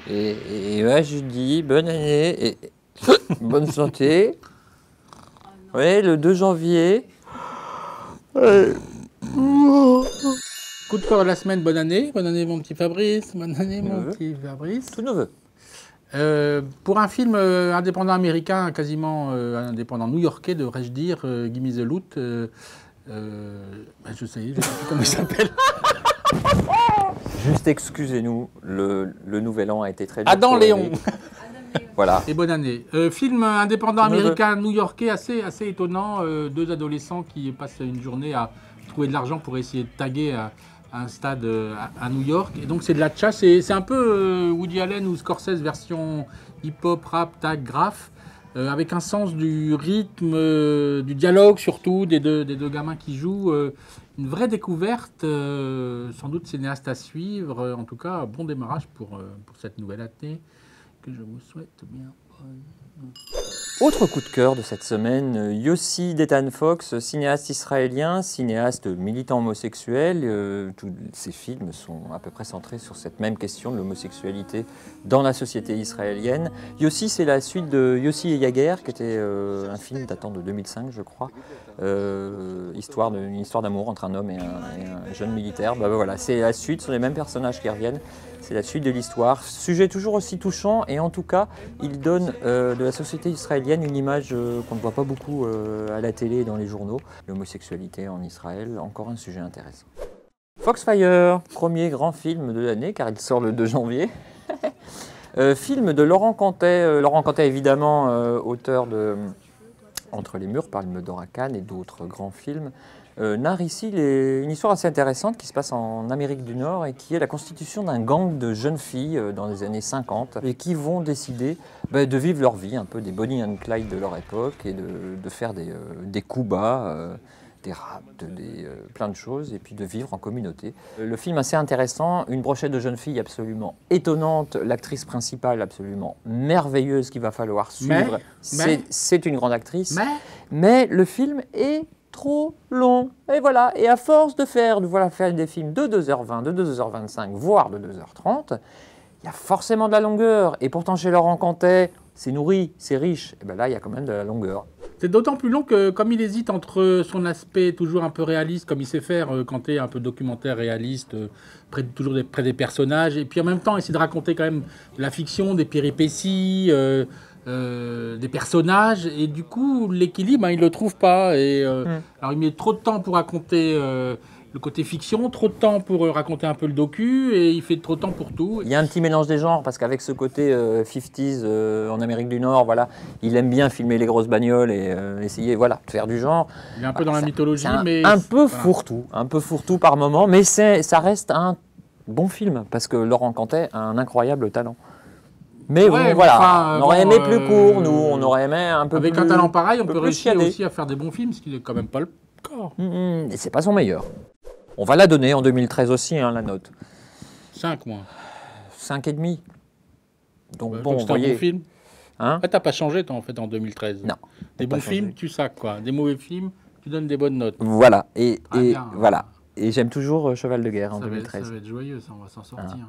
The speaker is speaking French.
Et ouais, je dis bonne année et bonne santé. Oui, le 2 janvier. Ouais. Coup de cœur de la semaine, bonne année mon petit Fabrice, bonne année mon Neveu. petit Fabrice. Tout neveu. Pour un film indépendant américain, quasiment indépendant new-yorkais, devrais-je dire, Gimme the Loot, je sais plus comment il s'appelle. Juste excusez-nous, le nouvel an a été très dur. Adam pour Léon. Eric. Voilà. Et bonne année. Film indépendant Tout neveu. américain new-yorkais assez étonnant. Deux adolescents qui passent une journée à trouver de l'argent pour essayer de taguer un stade à New York. Et donc c'est de la chasse. C'est un peu Woody Allen ou Scorsese version hip-hop, rap, tag, graphe. Avec un sens du rythme, du dialogue surtout, des deux gamins qui jouent. Une vraie découverte, sans doute cinéaste à suivre. En tout cas, bon démarrage pour cette nouvelle année. Que je vous souhaite bien. Autre coup de cœur de cette semaine, Yossi d'Ethan Fox, cinéaste israélien, cinéaste militant homosexuel. Tous ses films sont à peu près centrés sur cette même question de l'homosexualité dans la société israélienne. Yossi, c'est la suite de Yossi et Yaguer, qui était un film datant de 2005, je crois. Une histoire d'amour entre un homme et un jeune militaire. Voilà, c'est la suite, ce sont les mêmes personnages qui reviennent. C'est la suite de l'histoire. Sujet toujours aussi touchant et en tout cas, il donne de la société israélienne une image qu'on ne voit pas beaucoup à la télé et dans les journaux. L'homosexualité en Israël, encore un sujet intéressant. Foxfire, premier grand film de l'année car il sort le 2 janvier. Film de Laurent Cantet. Laurent Cantet évidemment auteur de Entre les murs, Palme d'or à Cannes et d'autres grands films. Narre ici une histoire assez intéressante qui se passe en Amérique du Nord et qui est la constitution d'un gang de jeunes filles dans les années 50 et qui vont décider de vivre leur vie, un peu des Bonnie and Clyde de leur époque et de faire des coups bas, des raps, plein de choses et puis de vivre en communauté. Le film assez intéressant, une brochette de jeunes filles absolument étonnante, l'actrice principale absolument merveilleuse qu'il va falloir suivre. C'est une grande actrice, mais le film est trop long. Et voilà, et à force de faire des films de 2h20, de 2h25, voire de 2h30, il y a forcément de la longueur. Et pourtant, chez Laurent Cantet, c'est nourri, c'est riche. Et bien là, il y a quand même de la longueur. C'est d'autant plus long que, comme il hésite entre son aspect toujours un peu réaliste, comme il sait faire, Cantet, un peu documentaire réaliste, toujours près des personnages, et puis en même temps, essayer de raconter quand même de la fiction, des péripéties, des personnages, et du coup, l'équilibre, il ne le trouve pas. Alors, il met trop de temps pour raconter le côté fiction, trop de temps pour raconter un peu le docu, et il fait trop de temps pour tout. Il y a un petit mélange des genres, parce qu'avec ce côté 50s en Amérique du Nord, voilà, il aime bien filmer les grosses bagnoles et essayer de faire du genre. Il est un peu dans la mythologie, mais... un peu fourre-tout par moment, mais ça reste un bon film, parce que Laurent Cantet a un incroyable talent. Mais ouais, bon, voilà, on aurait aimé plus court, nous, on aurait aimé un peu avec plus... Avec un talent pareil, on peut réussir chiadé aussi à faire des bons films, ce qui n'est quand même pas le cas. Et c'est pas son meilleur. On va la donner en 2013 aussi, hein, la note. 5, moi. 5,5. Donc bon, vous voyez... Un bon film. Hein? T'as pas changé, toi, en fait, en 2013. Non. Des bons films, tu sacs, quoi. Des mauvais films, tu donnes des bonnes notes. Voilà. Et bien, voilà. Et j'aime toujours Cheval de guerre en 2013. Ça va être joyeux, ça, on va s'en sortir.